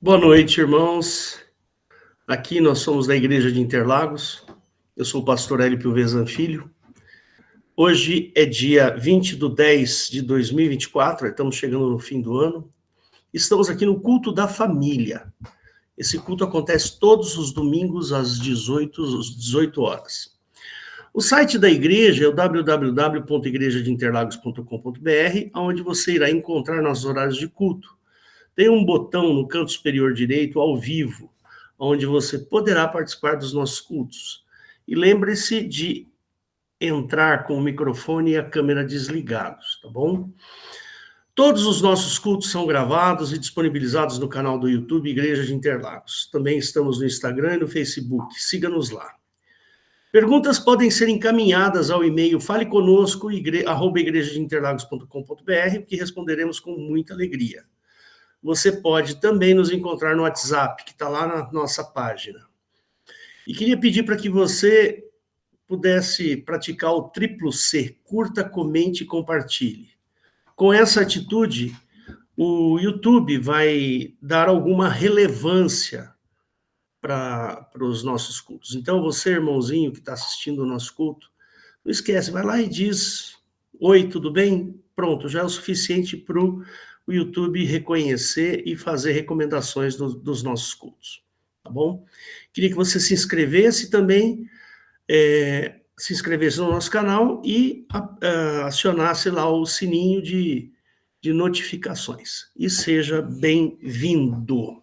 Boa noite, irmãos. Aqui nós somos da Igreja de Interlagos. Eu sou o pastor Hélio Pilvezan Filho. Hoje é dia 20/10/2024, estamos chegando no fim do ano. Estamos aqui no culto da família. Esse culto acontece todos os domingos às 18 horas. O site da igreja é o www.igrejadeinterlagos.com.br, onde você irá encontrar nossos horários de culto. Tem um botão no canto superior direito, ao vivo, onde você poderá participar dos nossos cultos. E lembre-se de entrar com o microfone e a câmera desligados, tá bom? Todos os nossos cultos são gravados e disponibilizados no canal do YouTube Igreja de Interlagos. Também estamos no Instagram e no Facebook. Siga-nos lá. Perguntas podem ser encaminhadas ao e-mail faleconosco@igrejadeinterlagos.com.br, que responderemos com muita alegria. Você pode também nos encontrar no WhatsApp, que está lá na nossa página. E queria pedir para que você pudesse praticar o triplo C, curta, comente e compartilhe. Com essa atitude, o YouTube vai dar alguma relevância para os nossos cultos. Então, você, irmãozinho, que está assistindo o nosso culto, não esquece, vai lá e diz: oi, tudo bem? Pronto, já é o suficiente para o YouTube reconhecer e fazer recomendações dos nossos cultos, tá bom? Queria que você se inscrevesse também, se inscrevesse no nosso canal e acionasse lá o sininho de notificações. E seja bem-vindo.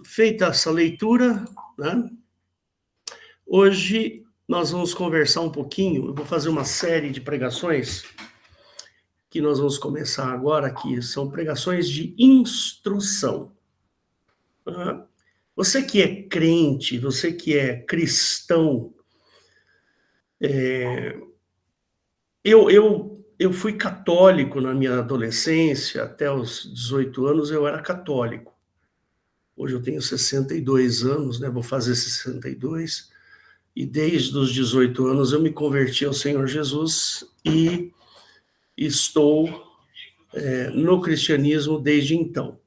Feita essa leitura, né? Hoje nós vamos conversar um pouquinho, eu vou fazer uma série de pregações que nós vamos começar agora aqui, são pregações de instrução. Você que é crente, você que é cristão, eu fui católico na minha adolescência, até os 18 anos eu era católico. Hoje eu tenho 62 anos, né? Vou fazer 62, e desde os 18 anos eu me converti ao Senhor Jesus e estou no cristianismo desde então.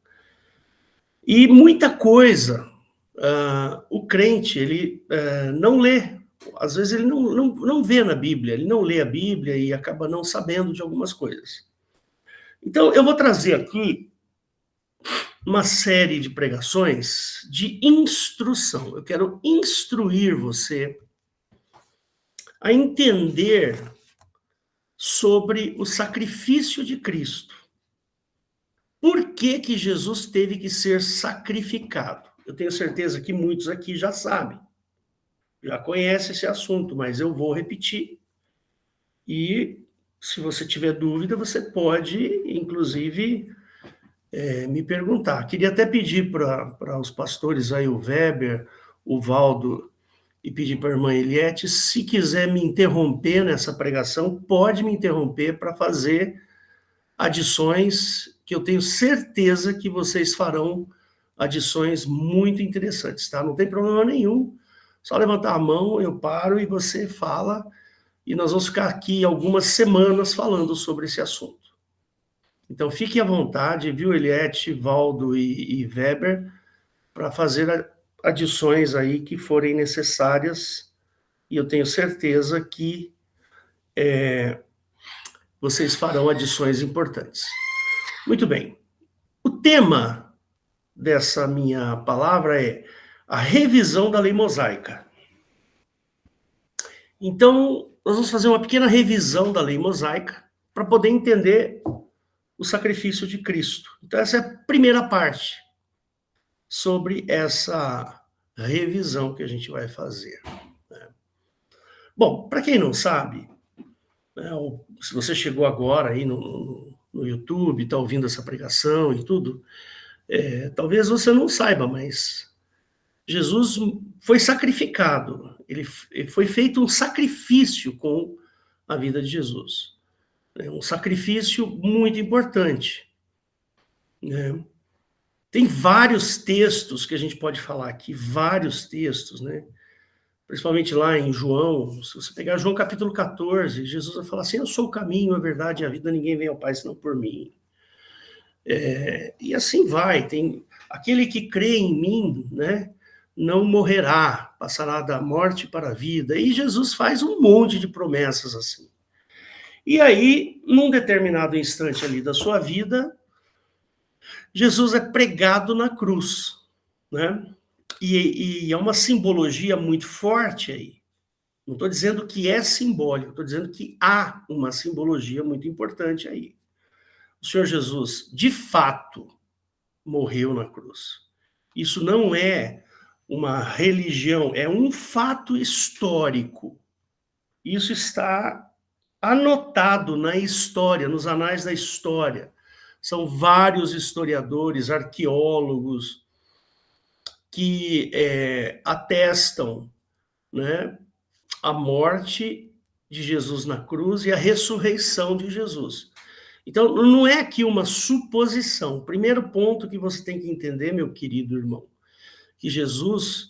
E muita coisa, o crente, ele não lê, às vezes ele não vê na Bíblia, ele não lê a Bíblia e acaba não sabendo de algumas coisas. Então, eu vou trazer aqui uma série de pregações de instrução. Eu quero instruir você a entender sobre o sacrifício de Cristo. Por que que Jesus teve que ser sacrificado? Eu tenho certeza que muitos aqui já sabem, já conhecem esse assunto, mas eu vou repetir. E se você tiver dúvida, você pode, inclusive, me perguntar. Queria até pedir para os pastores aí, o Weber, o Valdo, e pedir para a irmã Eliette, se quiser me interromper nessa pregação, pode me interromper para fazer adições, que eu tenho certeza que vocês farão adições muito interessantes, tá? Não tem problema nenhum, só levantar a mão, eu paro e você fala, e nós vamos ficar aqui algumas semanas falando sobre esse assunto. Então, fique à vontade, viu, Eliette, Valdo e Weber, para fazer adições aí que forem necessárias, e eu tenho certeza que vocês farão adições importantes. Muito bem. O tema dessa minha palavra é a revisão da lei mosaica. Então, nós vamos fazer uma pequena revisão da lei mosaica para poder entender o sacrifício de Cristo. Então, essa é a primeira parte sobre essa revisão que a gente vai fazer. Bom, para quem não sabe, se você chegou agora aí no YouTube, está ouvindo essa pregação e tudo, talvez você não saiba, mas Jesus foi sacrificado. Ele foi feito um sacrifício com a vida de Jesus. Um sacrifício muito importante. Tem vários textos que a gente pode falar aqui, vários textos, né? Principalmente lá em João, se você pegar João capítulo 14, Jesus vai falar assim: eu sou o caminho, a verdade e a vida, ninguém vem ao Pai senão por mim. E assim vai, tem aquele que crê em mim, né, não morrerá, passará da morte para a vida. E Jesus faz um monte de promessas assim. E aí, num determinado instante ali da sua vida, Jesus é pregado na cruz, né? E é uma simbologia muito forte aí. Não estou dizendo que é simbólico, estou dizendo que há uma simbologia muito importante aí. O Senhor Jesus, de fato, morreu na cruz. Isso não é uma religião, é um fato histórico. Isso está anotado na história, nos anais da história. São vários historiadores, arqueólogos, que atestam, né, a morte de Jesus na cruz e a ressurreição de Jesus. Então, não é aqui uma suposição. O primeiro ponto que você tem que entender, meu querido irmão, que Jesus,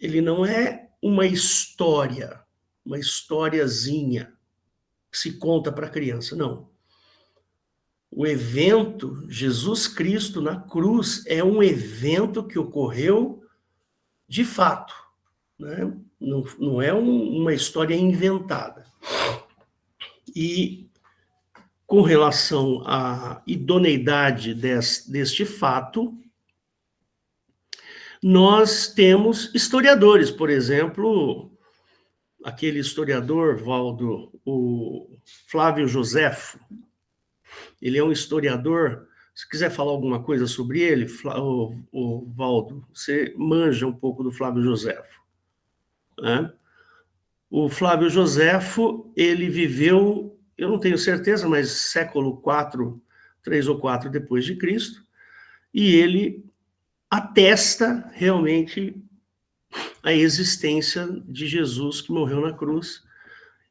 ele não é uma historiazinha que se conta para a criança, não. O evento Jesus Cristo na cruz é um evento que ocorreu de fato, né? Não é uma história inventada. E com relação à idoneidade deste fato, nós temos historiadores, por exemplo, aquele historiador, Valdo, o Flávio Joséfo, ele é um historiador. Se quiser falar alguma coisa sobre ele, o Valdo, você manja um pouco do Flávio Joséfo, né? O Flávio Joséfo, ele viveu, eu não tenho certeza, mas século IV, 3 ou 4 depois de Cristo, e ele atesta realmente a existência de Jesus que morreu na cruz.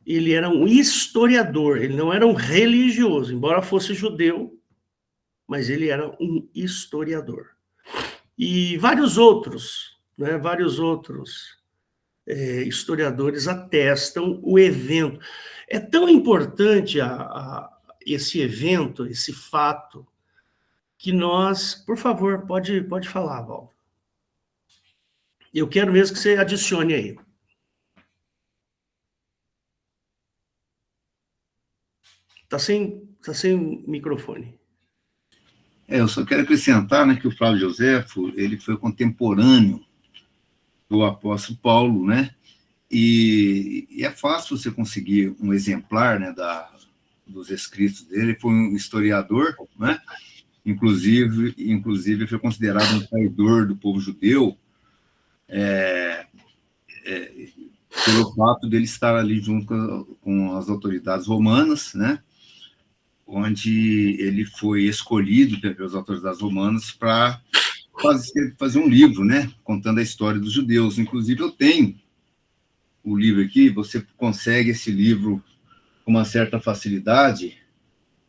Ele era um historiador, ele não era um religioso, embora fosse judeu, mas ele era um historiador. E vários outros, né, historiadores atestam o evento. É tão importante esse evento, esse fato, que nós, por favor, pode falar, Val. Eu quero mesmo que você adicione aí. Tá sem microfone. Eu só quero acrescentar, né, que o Flávio Joséfo, ele foi contemporâneo do apóstolo Paulo, né? E é fácil você conseguir um exemplar, né, dos escritos dele. Ele foi um historiador, né? Inclusive foi considerado um traidor do povo judeu, pelo fato dele estar ali junto com as autoridades romanas, né? Onde ele foi escolhido pelas autoridades romanas para fazer um livro, né, contando a história dos judeus. Inclusive, eu tenho o livro aqui, você consegue esse livro com uma certa facilidade,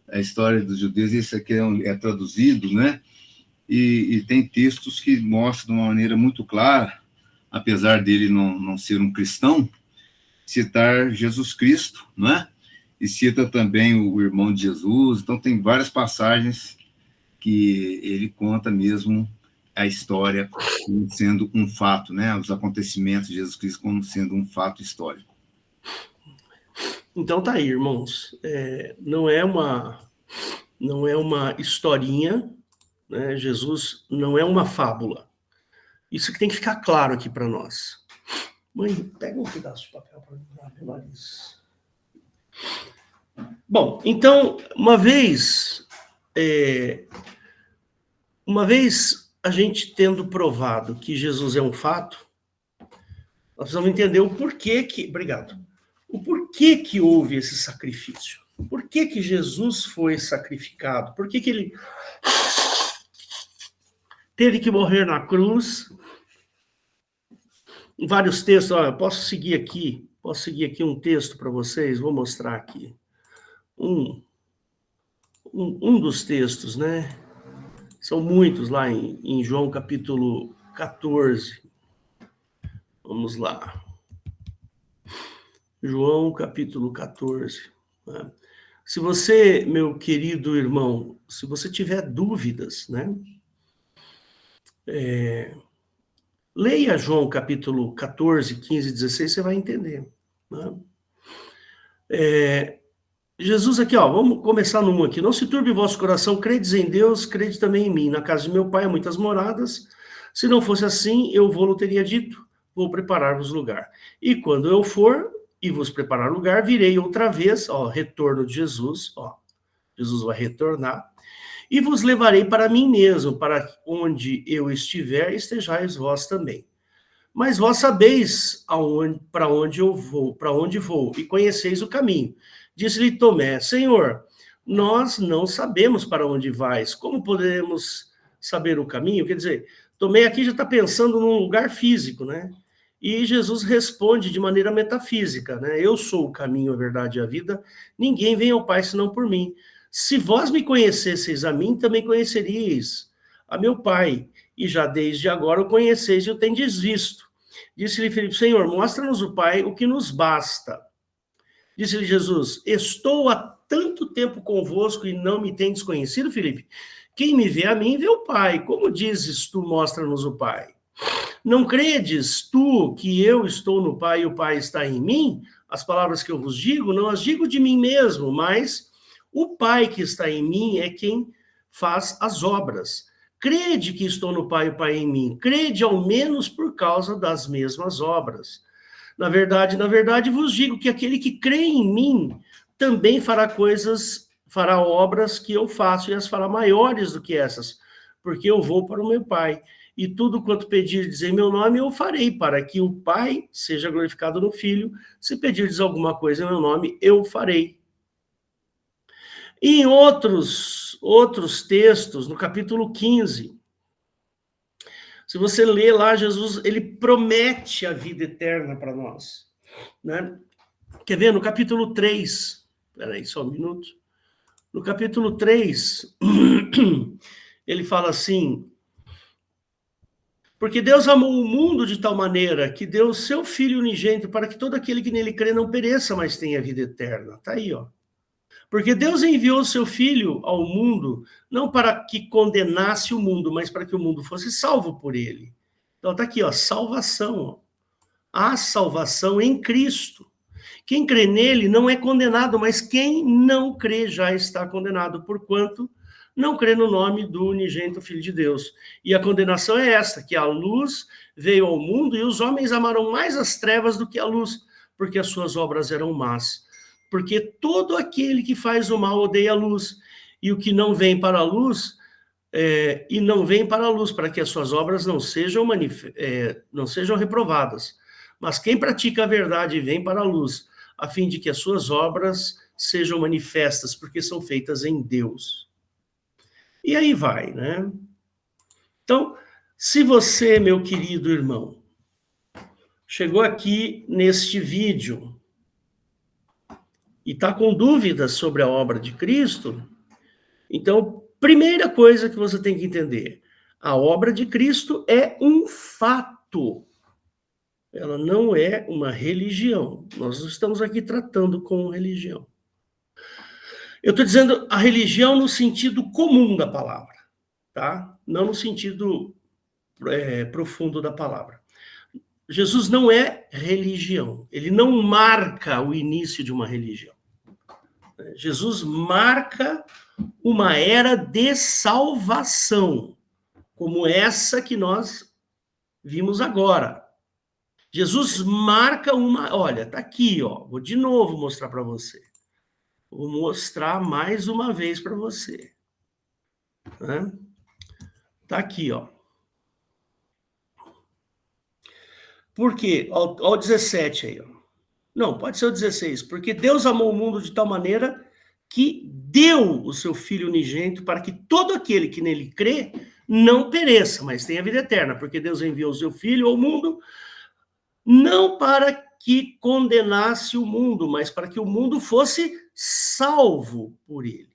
a história dos judeus, isso aqui é traduzido, né, e tem textos que mostram de uma maneira muito clara, apesar dele não ser um cristão, citar Jesus Cristo, né, e cita também o irmão de Jesus. Então tem várias passagens que ele conta mesmo a história como sendo um fato, né? Os acontecimentos de Jesus Cristo como sendo um fato histórico. Então tá aí, irmãos. Não é uma historinha, né? Jesus não é uma fábula. Isso que tem que ficar claro aqui para nós. Mãe, pega um pedaço de papel para mim, Larissa. Bom, então, uma vez a gente tendo provado que Jesus é um fato, nós precisamos entender o porquê que... Obrigado. O porquê que houve esse sacrifício. Por que Jesus foi sacrificado? Por que ele teve que morrer na cruz? Em vários textos, olha, posso seguir aqui um texto para vocês, vou mostrar aqui. Um dos textos, né? São muitos lá em João capítulo 14. Vamos lá. João capítulo 14. Né? Se você, meu querido irmão, se você tiver dúvidas, né? Leia João capítulo 14, 15, 16, você vai entender. Né? Jesus aqui, ó, vamos começar num aqui. Não se turbe o vosso coração, credes em Deus, crede também em mim. Na casa de meu pai há muitas moradas. Se não fosse assim, eu vou-lo teria dito, vou preparar-vos lugar. E quando eu for e vos preparar lugar, virei outra vez, ó, retorno de Jesus, ó, Jesus vai retornar, e vos levarei para mim mesmo, para onde eu estiver, estejais vós também. Mas vós sabeis para onde eu vou, para onde vou, e conheceis o caminho. Disse-lhe Tomé, Senhor, nós não sabemos para onde vais, como podemos saber o caminho? Quer dizer, Tomé aqui já está pensando num lugar físico, né? E Jesus responde de maneira metafísica, né? Eu sou o caminho, a verdade e a vida, ninguém vem ao Pai senão por mim. Se vós me conhecesseis a mim, também conheceríeis a meu Pai, e já desde agora o conheceis e o tendes visto. Disse-lhe Filipe, Senhor, mostra-nos o Pai, o que nos basta. Disse-lhe Jesus, estou há tanto tempo convosco e não me tendes conhecido, Filipe? Quem me vê a mim, vê o Pai. Como dizes tu, mostra-nos o Pai? Não credes tu que eu estou no Pai e o Pai está em mim? As palavras que eu vos digo, não as digo de mim mesmo, mas o Pai que está em mim é quem faz as obras. Crede que estou no Pai e o Pai em mim. Crede ao menos por causa das mesmas obras. Na verdade vos digo que aquele que crê em mim também fará obras que eu faço e as fará maiores do que essas, porque eu vou para o meu Pai. E tudo quanto pedirdes em meu nome eu farei, para que o Pai seja glorificado no Filho. Se pedirdes alguma coisa em meu nome, eu farei. E em outros textos, no capítulo 15, se você ler lá, Jesus, ele promete a vida eterna para nós. Né? Quer ver? No capítulo 3, peraí, só um minuto. No capítulo 3, ele fala assim, porque Deus amou o mundo de tal maneira que deu o seu Filho unigênito para que todo aquele que nele crê não pereça, mas tenha vida eterna. Tá aí, ó. Porque Deus enviou o seu Filho ao mundo, não para que condenasse o mundo, mas para que o mundo fosse salvo por ele. Então tá aqui, ó, salvação. Ó. Há salvação em Cristo. Quem crê nele não é condenado, mas quem não crê já está condenado, porquanto não crê no nome do unigênito Filho de Deus. E a condenação é esta, que a luz veio ao mundo e os homens amaram mais as trevas do que a luz, porque as suas obras eram más. Porque todo aquele que faz o mal odeia a luz, e o que não vem para a luz, para que as suas obras não sejam reprovadas. Mas quem pratica a verdade vem para a luz, a fim de que as suas obras sejam manifestas, porque são feitas em Deus. E aí vai, né? Então, se você, meu querido irmão, chegou aqui neste vídeo e está com dúvidas sobre a obra de Cristo, então, primeira coisa que você tem que entender, a obra de Cristo é um fato. Ela não é uma religião. Nós não estamos aqui tratando com religião. Eu estou dizendo a religião no sentido comum da palavra, tá? Não no sentido profundo da palavra. Jesus não é religião. Ele não marca o início de uma religião. Jesus marca uma era de salvação, como essa que nós vimos agora. Jesus marca uma... Olha, tá aqui, ó. Vou de novo mostrar para você. Vou mostrar mais uma vez para você. Né? Tá aqui, ó. Por quê? Ó, 17 aí, ó. Não, pode ser o 16. Porque Deus amou o mundo de tal maneira que deu o seu Filho unigênito para que todo aquele que nele crê não pereça, mas tenha vida eterna. Porque Deus enviou o seu Filho ao mundo não para que condenasse o mundo, mas para que o mundo fosse salvo por ele.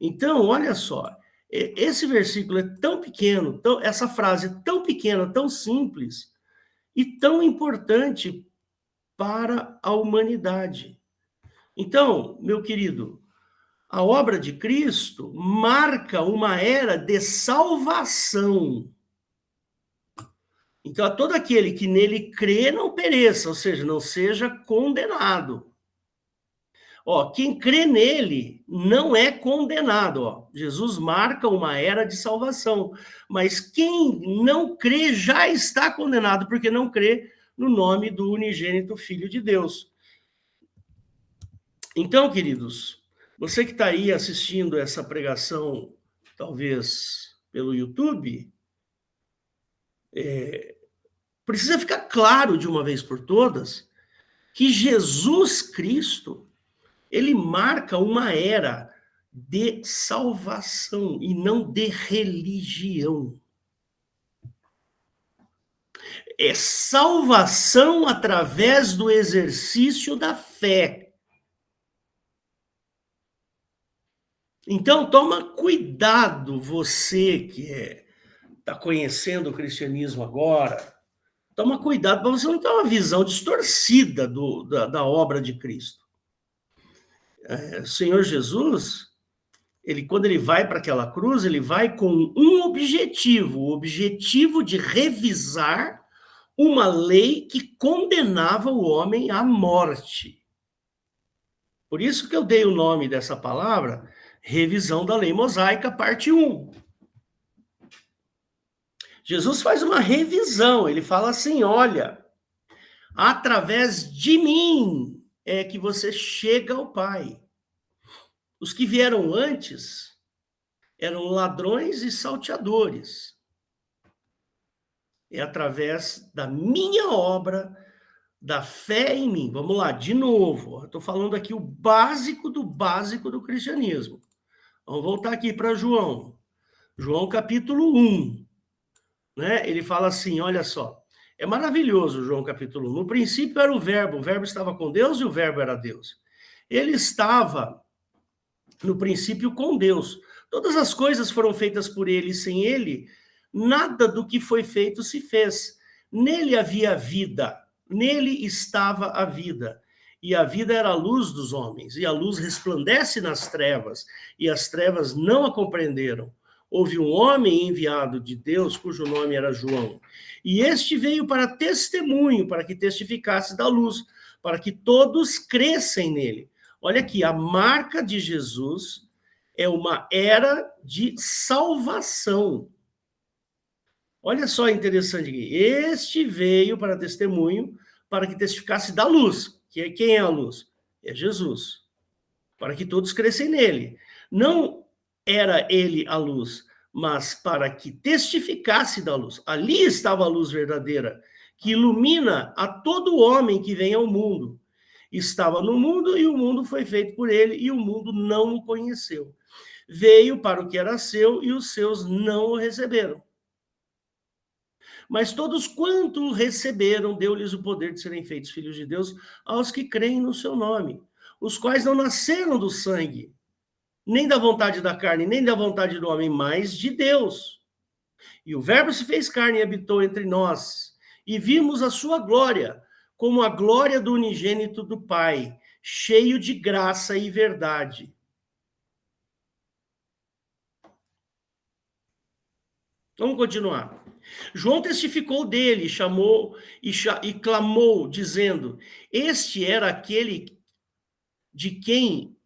Então, olha só, esse versículo é tão pequeno, essa frase é tão pequena, tão simples e tão importante para a humanidade. Então, meu querido, a obra de Cristo marca uma era de salvação. Então, a todo aquele que nele crê não pereça, ou seja, não seja condenado. Ó, quem crê nele não é condenado. Ó. Jesus marca uma era de salvação. Mas quem não crê já está condenado, porque não crê no nome do unigênito Filho de Deus. Então, queridos, você que está aí assistindo essa pregação, talvez pelo YouTube, precisa ficar claro de uma vez por todas que Jesus Cristo, ele marca uma era de salvação e não de religião. É salvação através do exercício da fé. Então, toma cuidado, você que está conhecendo o cristianismo agora, toma cuidado para você não ter uma visão distorcida da obra de Cristo. O Senhor Jesus, quando ele vai para aquela cruz, ele vai com um objetivo, o objetivo de revisar uma lei que condenava o homem à morte. Por isso que eu dei o nome dessa palavra, revisão da lei mosaica, parte 1. Jesus faz uma revisão, ele fala assim, olha, através de mim é que você chega ao Pai. Os que vieram antes eram ladrões e salteadores. É através da minha obra, da fé em mim. Vamos lá, de novo. Estou falando aqui o básico do cristianismo. Vamos voltar aqui para João. João capítulo 1. Né? Ele fala assim, olha só. É maravilhoso João capítulo 1. No princípio era o verbo estava com Deus e o verbo era Deus. Ele estava no princípio com Deus. Todas as coisas foram feitas por ele, e sem ele, nada do que foi feito se fez. Nele havia vida, nele estava a vida, e a vida era a luz dos homens, e a luz resplandece nas trevas, e as trevas não a compreenderam. Houve um homem enviado de Deus, cujo nome era João, e este veio para testemunho, para que testificasse da luz, para que todos crescem nele. Olha aqui, a marca de Jesus é uma era de salvação. Olha só interessante aqui. Este veio para testemunho, para que testificasse da luz. Quem é a luz? É Jesus. Para que todos crescem nele. Não era ele a luz, mas para que testificasse da luz. Ali estava a luz verdadeira, que ilumina a todo homem que vem ao mundo. Estava no mundo e o mundo foi feito por ele e o mundo não o conheceu. Veio para o que era seu e os seus não o receberam. Mas todos quanto o receberam, deu-lhes o poder de serem feitos filhos de Deus aos que creem no seu nome, os quais não nasceram do sangue, nem da vontade da carne, nem da vontade do homem, mas de Deus. E o verbo se fez carne e habitou entre nós, e vimos a sua glória, como a glória do unigênito do Pai, cheio de graça e verdade. Vamos continuar. João testificou dele, chamou e clamou, dizendo, este era aquele de quem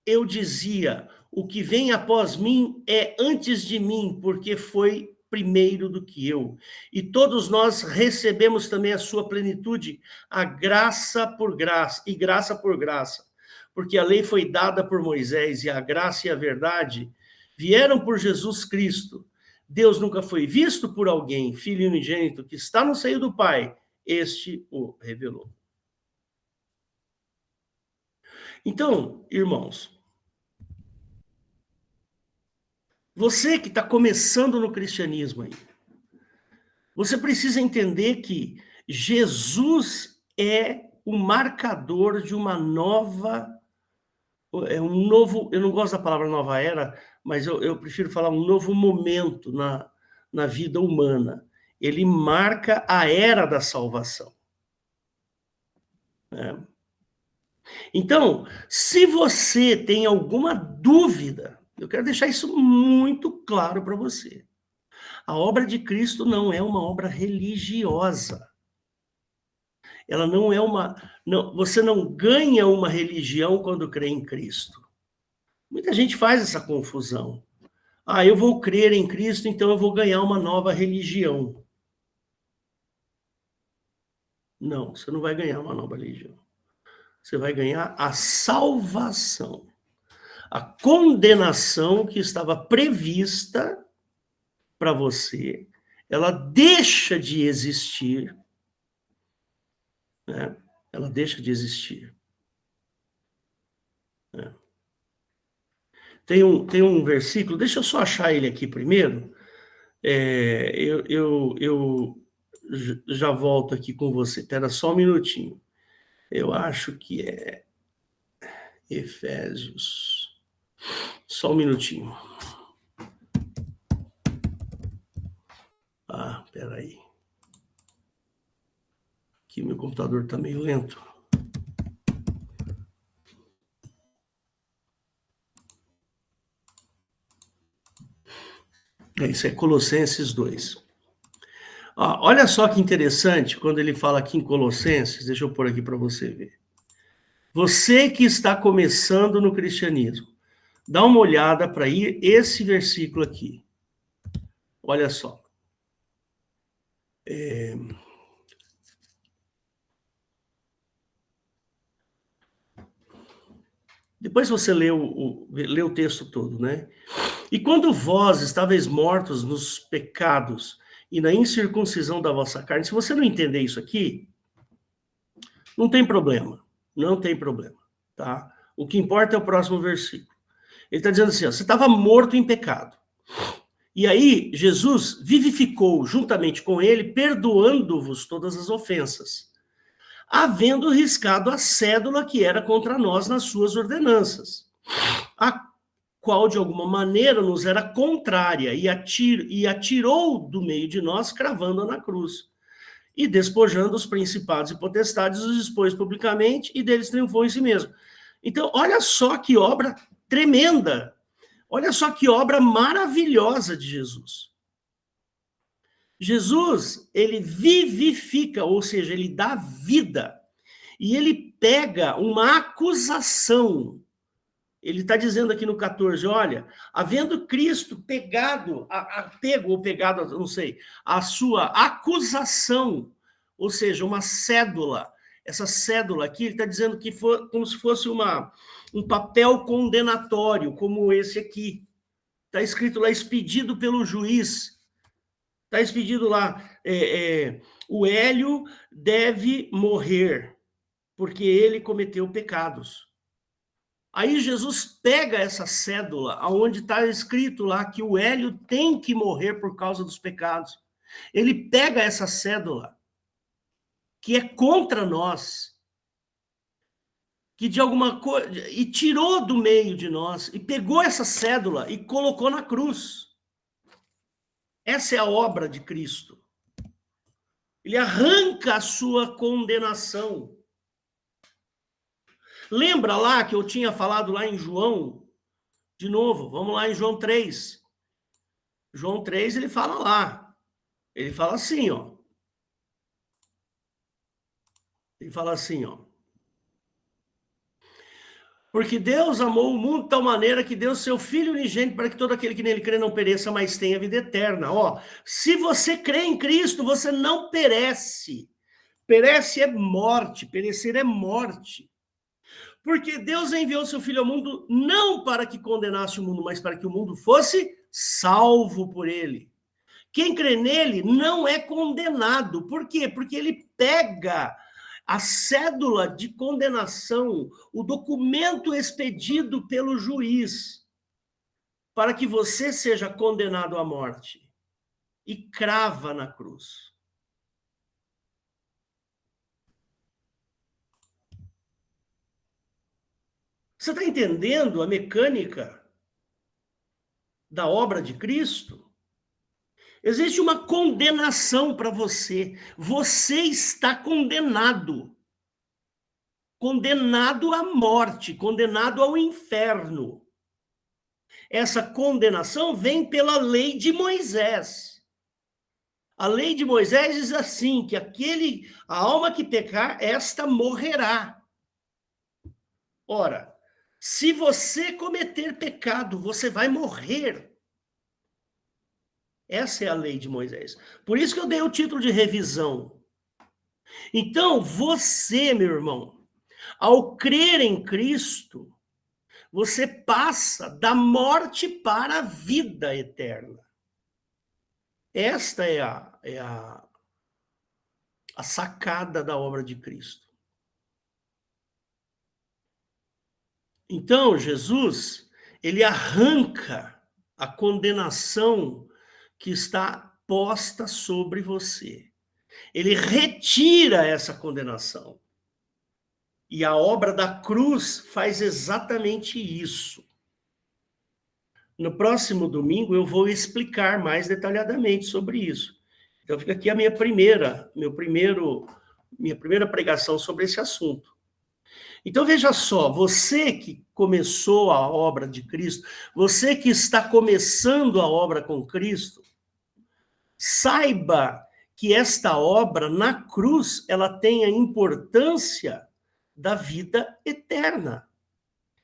eu dizia, o que vem após mim é antes de mim, porque foi primeiro do que eu. E todos nós recebemos também a sua plenitude, a graça por graça, e graça por graça. Porque a lei foi dada por Moisés, e a graça e a verdade vieram por Jesus Cristo. Deus nunca foi visto por alguém, Filho unigênito, que está no seio do Pai, este o revelou. Então, irmãos, você que está começando no cristianismo aí, você precisa entender que Jesus é o marcador de uma nova, um novo, eu não gosto da palavra nova era, mas eu prefiro falar um novo momento na vida humana. Ele marca a era da salvação. Então, se você tem alguma dúvida, eu quero deixar isso muito claro para você. A obra de Cristo não é uma obra religiosa. Ela não é uma... Não, você não ganha uma religião quando crê em Cristo. Muita gente faz essa confusão. Ah, eu vou crer em Cristo, então eu vou ganhar uma nova religião. Não, você não vai ganhar uma nova religião. Você vai ganhar a salvação. A condenação que estava prevista para você, ela deixa de existir, né? Ela deixa de existir. Né? Tem um versículo, deixa eu só achar ele aqui primeiro. Eu já volto aqui com você. Espera só um minutinho. Eu acho que é Efésios. Só um minutinho. Ah, peraí. Aqui meu computador está meio lento. Isso é Colossenses 2. Olha só que interessante, quando ele fala aqui em Colossenses, deixa eu pôr aqui para você ver. Você que está começando no cristianismo, dá uma olhada para esse versículo aqui. Olha só. Depois você lê o texto todo, né? E quando vós estáveis mortos nos pecados e na incircuncisão da vossa carne, se você não entender isso aqui, não tem problema. Não tem problema, tá? O que importa é o próximo versículo. Ele está dizendo assim, ó, você estava morto em pecado. E aí, Jesus vivificou juntamente com ele, perdoando-vos todas as ofensas, havendo riscado a cédula que era contra nós nas suas ordenanças, a qual de alguma maneira nos era contrária, e atirou do meio de nós, cravando-a na cruz. E despojando os principados e potestades, os expôs publicamente, e deles triunfou em si mesmo. Então, olha só que obra tremenda, olha só que obra maravilhosa de Jesus. Jesus, ele vivifica, ou seja, ele dá vida, e ele pega uma acusação. Ele está dizendo aqui no 14, olha, havendo Cristo pegado, pego ou pegado, não sei, a sua acusação, ou seja, uma cédula, essa cédula aqui, ele está dizendo que foi como se fosse um papel condenatório, como esse aqui. Está escrito lá, expedido pelo juiz. Está expedido lá, o Hélio deve morrer, porque ele cometeu pecados. Aí Jesus pega essa cédula, onde está escrito lá que o Hélio tem que morrer por causa dos pecados. Ele pega essa cédula, que é contra nós, que de alguma coisa, e tirou do meio de nós, e pegou essa cédula e colocou na cruz. Essa é a obra de Cristo. Ele arranca a sua condenação. Lembra lá que eu tinha falado lá em João? De novo, vamos lá em João 3. João 3, ele fala lá. Ele fala assim, ó. Ele fala assim, ó. Porque Deus amou o mundo de tal maneira que deu seu Filho unigênito para que todo aquele que nele crê não pereça, mas tenha vida eterna. Ó, se você crê em Cristo, você não perece. Perece é morte, perecer é morte. Porque Deus enviou seu Filho ao mundo não para que condenasse o mundo, mas para que o mundo fosse salvo por ele. Quem crê nele não é condenado. Por quê? Porque ele pega a cédula de condenação, o documento expedido pelo juiz, para que você seja condenado à morte, e crava na cruz. Você está entendendo a mecânica da obra de Cristo? Existe uma condenação para você. Você está condenado. Condenado à morte, condenado ao inferno. Essa condenação vem pela lei de Moisés. A lei de Moisés diz assim, que a alma que pecar, esta morrerá. Ora, se você cometer pecado, você vai morrer. Essa é a lei de Moisés. Por isso que eu dei o título de revisão. Então, você, meu irmão, ao crer em Cristo, você passa da morte para a vida eterna. Esta é a sacada da obra de Cristo. Então, Jesus, ele arranca a condenação que está posta sobre você. Ele retira essa condenação. E a obra da cruz faz exatamente isso. No próximo domingo eu vou explicar mais detalhadamente sobre isso. Então fica aqui a minha primeira pregação sobre esse assunto. Então veja só, você que começou a obra de Cristo, você que está começando a obra com Cristo, saiba que esta obra na cruz, ela tem a importância da vida eterna,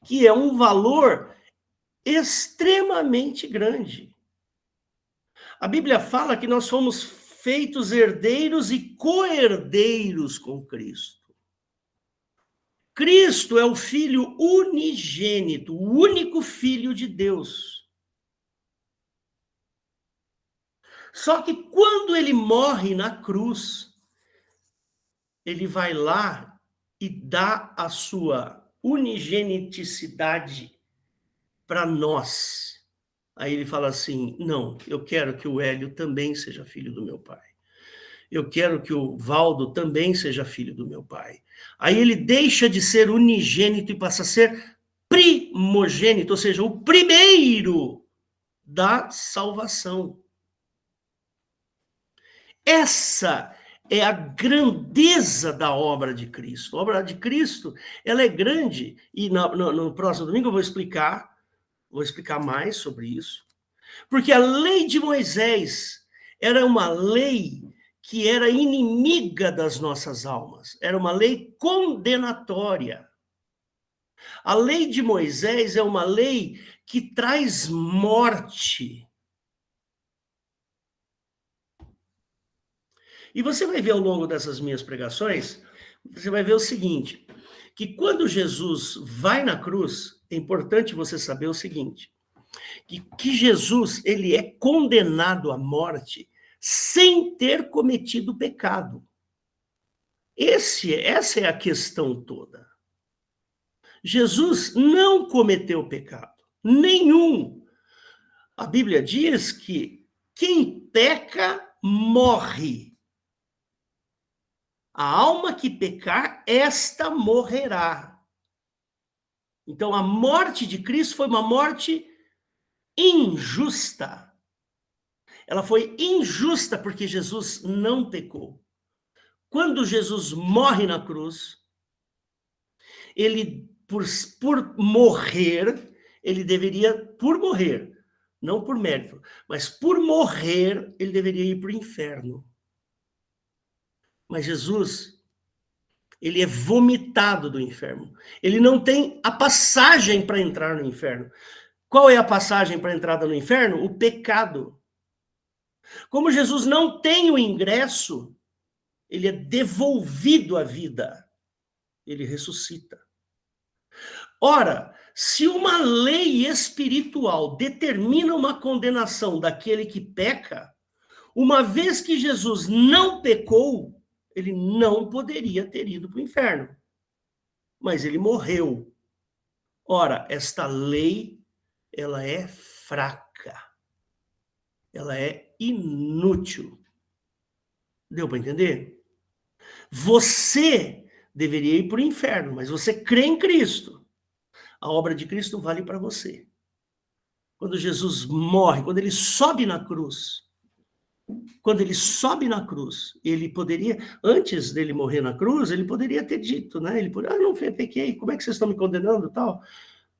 que é um valor extremamente grande. A Bíblia fala que nós fomos feitos herdeiros e co-herdeiros com Cristo. Cristo é o Filho unigênito, o único Filho de Deus. Só que quando ele morre na cruz, ele vai lá e dá a sua unigeniticidade para nós. Aí ele fala assim, não, eu quero que o Hélio também seja filho do meu pai. Eu quero que o Valdo também seja filho do meu pai. Aí ele deixa de ser unigênito e passa a ser primogênito, ou seja, o primeiro da salvação. Essa é a grandeza da obra de Cristo. A obra de Cristo, ela é grande, e no próximo domingo eu vou explicar mais sobre isso, porque a lei de Moisés era uma lei que era inimiga das nossas almas, era uma lei condenatória. A lei de Moisés é uma lei que traz morte. E você vai ver ao longo dessas minhas pregações, você vai ver o seguinte, que quando Jesus vai na cruz, é importante você saber o seguinte, que Jesus, ele é condenado à morte sem ter cometido pecado. Essa é a questão toda. Jesus não cometeu pecado, nenhum. A Bíblia diz que quem peca morre. A alma que pecar, esta morrerá. Então, a morte de Cristo foi uma morte injusta. Ela foi injusta porque Jesus não pecou. Quando Jesus morre na cruz, ele, por morrer, ele deveria, por morrer, não por mérito, mas por morrer, ele deveria ir para o inferno. Mas Jesus, ele é vomitado do inferno. Ele não tem a passagem para entrar no inferno. Qual é a passagem para a entrada no inferno? O pecado. Como Jesus não tem o ingresso, ele é devolvido à vida. Ele ressuscita. Ora, se uma lei espiritual determina uma condenação daquele que peca, uma vez que Jesus não pecou, ele não poderia ter ido para o inferno. Mas ele morreu. Ora, esta lei, ela é fraca. Ela é inútil. Deu para entender? Você deveria ir para o inferno, mas você crê em Cristo. A obra de Cristo vale para você. Quando Jesus morre, quando ele sobe na cruz, ele poderia, antes dele morrer na cruz, ele poderia ter dito, né? Ele poderia, não pequei, como é que vocês estão me condenando e tal?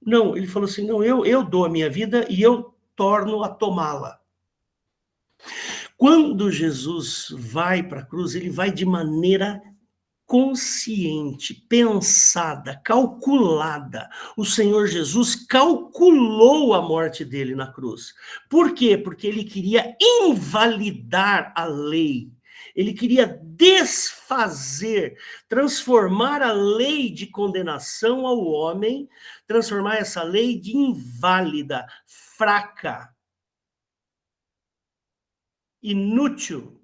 Não, ele falou assim, não, eu dou a minha vida e eu torno a tomá-la. Quando Jesus vai para a cruz, ele vai de maneira consciente, pensada, calculada. O Senhor Jesus calculou a morte dele na cruz. Por quê? Porque ele queria invalidar a lei. Ele queria desfazer, transformar a lei de condenação ao homem, transformar essa lei de inválida, fraca, inútil.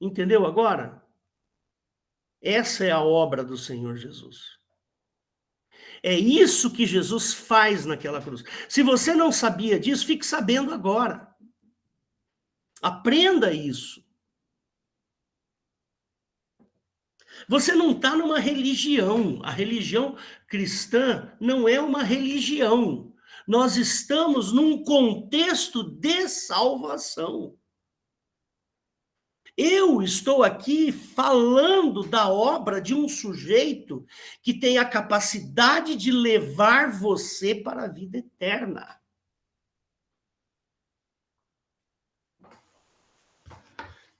Entendeu agora? Essa é a obra do Senhor Jesus. É isso que Jesus faz naquela cruz. Se você não sabia disso, fique sabendo agora. Aprenda isso. Você não está numa religião. A religião cristã não é uma religião. Nós estamos num contexto de salvação. Eu estou aqui falando da obra de um sujeito que tem a capacidade de levar você para a vida eterna.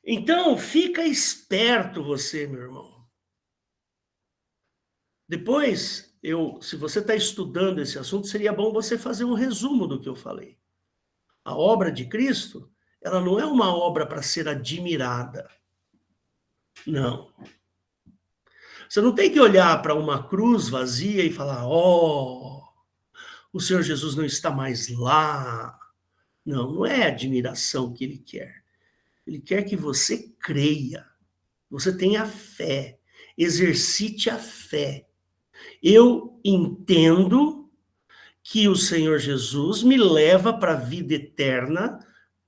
Então, fica esperto você, meu irmão. Depois, se você está estudando esse assunto, seria bom você fazer um resumo do que eu falei. A obra de Cristo, ela não é uma obra para ser admirada. Não. Você não tem que olhar para uma cruz vazia e falar, oh, o Senhor Jesus não está mais lá. Não, não é admiração que ele quer. Ele quer que você creia, você tenha fé, exercite a fé. Eu entendo que o Senhor Jesus me leva para a vida eterna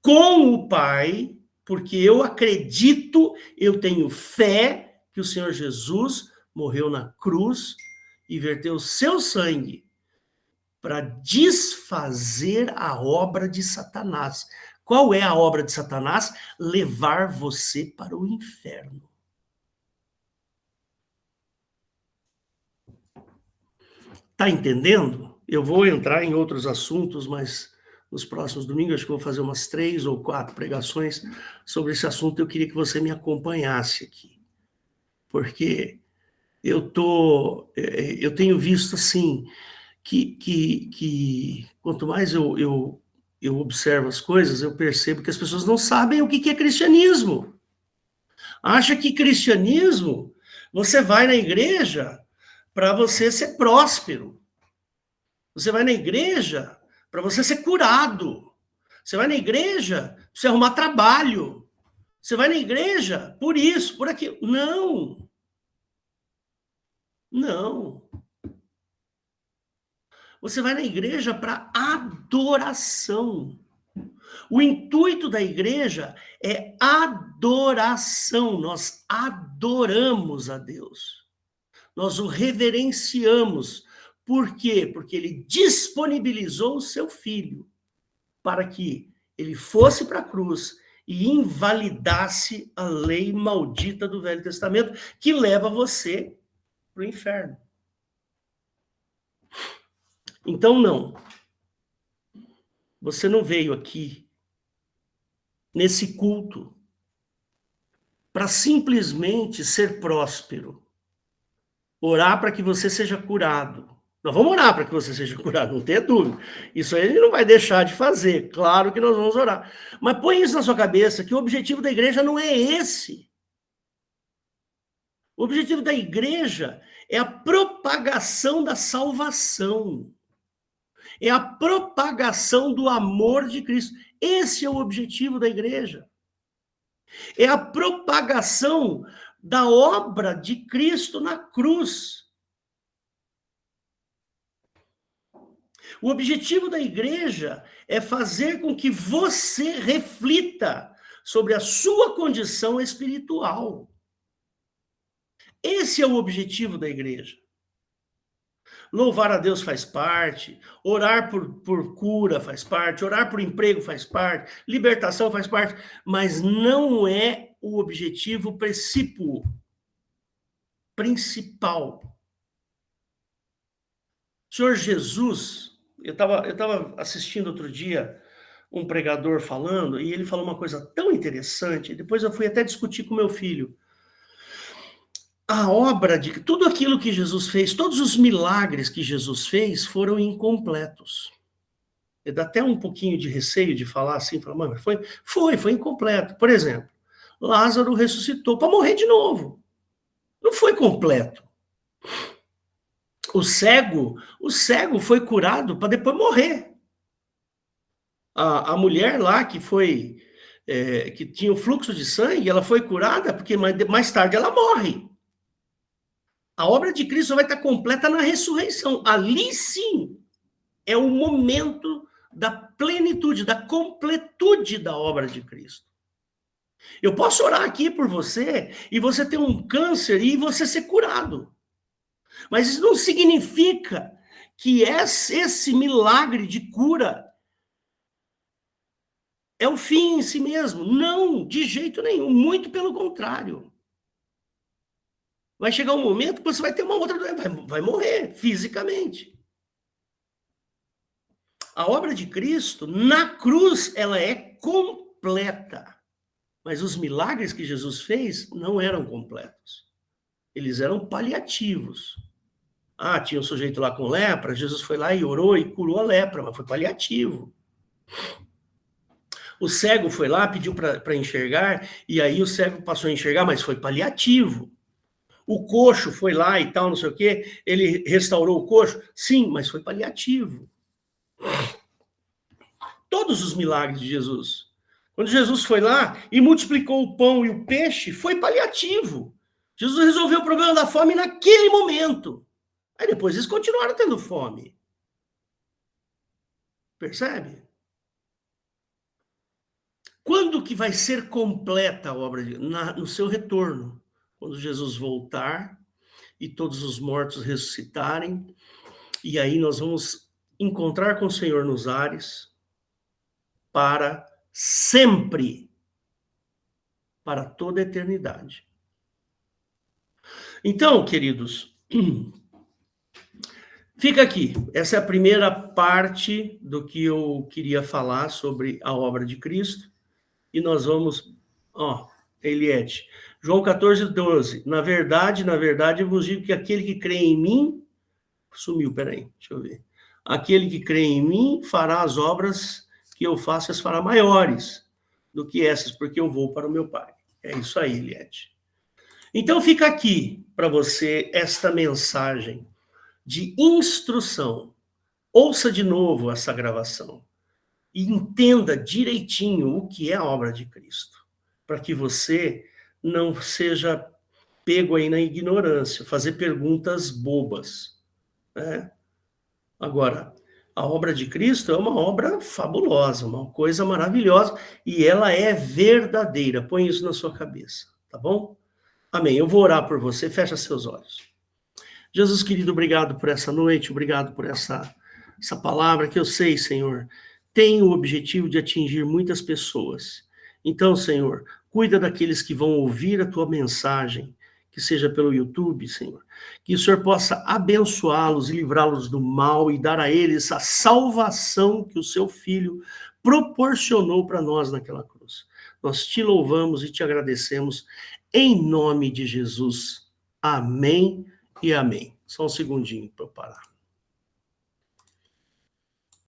com o Pai, porque eu acredito, eu tenho fé que o Senhor Jesus morreu na cruz e verteu o seu sangue para desfazer a obra de Satanás. Qual é a obra de Satanás? Levar você para o inferno. Tá entendendo? Eu vou entrar em outros assuntos, mas nos próximos domingos, acho que eu vou fazer umas 3 ou 4 pregações sobre esse assunto. Eu queria que você me acompanhasse aqui. Porque eu tenho visto, assim, que quanto mais eu observo as coisas, eu percebo que as pessoas não sabem o que é cristianismo. Acha que cristianismo, você vai na igreja para você ser próspero. Você vai na igreja para você ser curado. Você vai na igreja para você arrumar trabalho. Você vai na igreja por isso, por aquilo. Não. Não. Você vai na igreja para adoração. O intuito da igreja é adoração. Nós adoramos a Deus. Nós o reverenciamos. Por quê? Porque ele disponibilizou o seu filho para que ele fosse para a cruz e invalidasse a lei maldita do Velho Testamento que leva você para o inferno. Então, não. Você não veio aqui nesse culto para simplesmente ser próspero. Orar para que você seja curado. Nós vamos orar para que você seja curado, não tenha dúvida. Isso aí ele não vai deixar de fazer. Claro que nós vamos orar. Mas põe isso na sua cabeça, que o objetivo da igreja não é esse. O objetivo da igreja é a propagação da salvação. É a propagação do amor de Cristo. Esse é o objetivo da igreja. É a propagação da obra de Cristo na cruz. O objetivo da igreja é fazer com que você reflita sobre a sua condição espiritual. Esse é o objetivo da igreja. Louvar a Deus faz parte, orar por cura faz parte, orar por emprego faz parte, libertação faz parte, mas não é o objetivo principal. O Senhor Jesus, eu estava assistindo outro dia um pregador falando, e ele falou uma coisa tão interessante, depois eu fui até discutir com meu filho. A obra de tudo aquilo que Jesus fez, todos os milagres que Jesus fez foram incompletos. Dá até um pouquinho de receio de falar assim, falar, mas foi incompleto. Por exemplo, Lázaro ressuscitou para morrer de novo. Não foi completo. O cego foi curado para depois morrer. A mulher lá que foi, que tinha o fluxo de sangue, ela foi curada porque mais tarde ela morre. A obra de Cristo vai estar completa na ressurreição. Ali sim é o momento da plenitude, da completude da obra de Cristo. Eu posso orar aqui por você e você ter um câncer e você ser curado. Mas isso não significa que esse milagre de cura é o fim em si mesmo. Não, de jeito nenhum. Muito pelo contrário. Vai chegar um momento que você vai ter uma outra doença, vai morrer fisicamente. A obra de Cristo, na cruz, ela é completa. Mas os milagres que Jesus fez não eram completos. Eles eram paliativos. Tinha um sujeito lá com lepra, Jesus foi lá e orou e curou a lepra, mas foi paliativo. O cego foi lá, pediu para enxergar, e aí o cego passou a enxergar, mas foi paliativo. O coxo foi lá e tal, não sei o quê, ele restaurou o coxo? Sim, mas foi paliativo. Todos os milagres de Jesus. Quando Jesus foi lá e multiplicou o pão e o peixe, foi paliativo. Jesus resolveu o problema da fome naquele momento. Aí depois eles continuaram tendo fome. Percebe? Quando que vai ser completa a obra de Deus? No seu retorno. Quando Jesus voltar e todos os mortos ressuscitarem, e aí nós vamos encontrar com o Senhor nos ares para sempre, para toda a eternidade. Então, queridos, fica aqui. Essa é a primeira parte do que eu queria falar sobre a obra de Cristo. E nós vamos... Eliette. João 14:12. Na verdade, eu vos digo que aquele que crê em mim... Sumiu, peraí, deixa eu ver. Aquele que crê em mim fará as obras que eu faço, as fará maiores do que essas, porque eu vou para o meu Pai. É isso aí, Eliette. Então fica aqui para você esta mensagem de instrução. Ouça de novo essa gravação e entenda direitinho o que é a obra de Cristo, para que você não seja pego aí na ignorância, fazer perguntas bobas, né? Agora, a obra de Cristo é uma obra fabulosa, uma coisa maravilhosa, e ela é verdadeira. Põe isso na sua cabeça, tá bom? Amém. Eu vou orar por você, fecha seus olhos. Jesus querido, obrigado por essa noite, obrigado por essa palavra que eu sei, Senhor, tem o objetivo de atingir muitas pessoas. Então, Senhor, cuida daqueles que vão ouvir a tua mensagem, que seja pelo YouTube, Senhor, que o Senhor possa abençoá-los e livrá-los do mal e dar a eles a salvação que o seu Filho proporcionou para nós naquela cruz. Nós te louvamos e te agradecemos em nome de Jesus. Amém e amém. Só um segundinho para eu parar.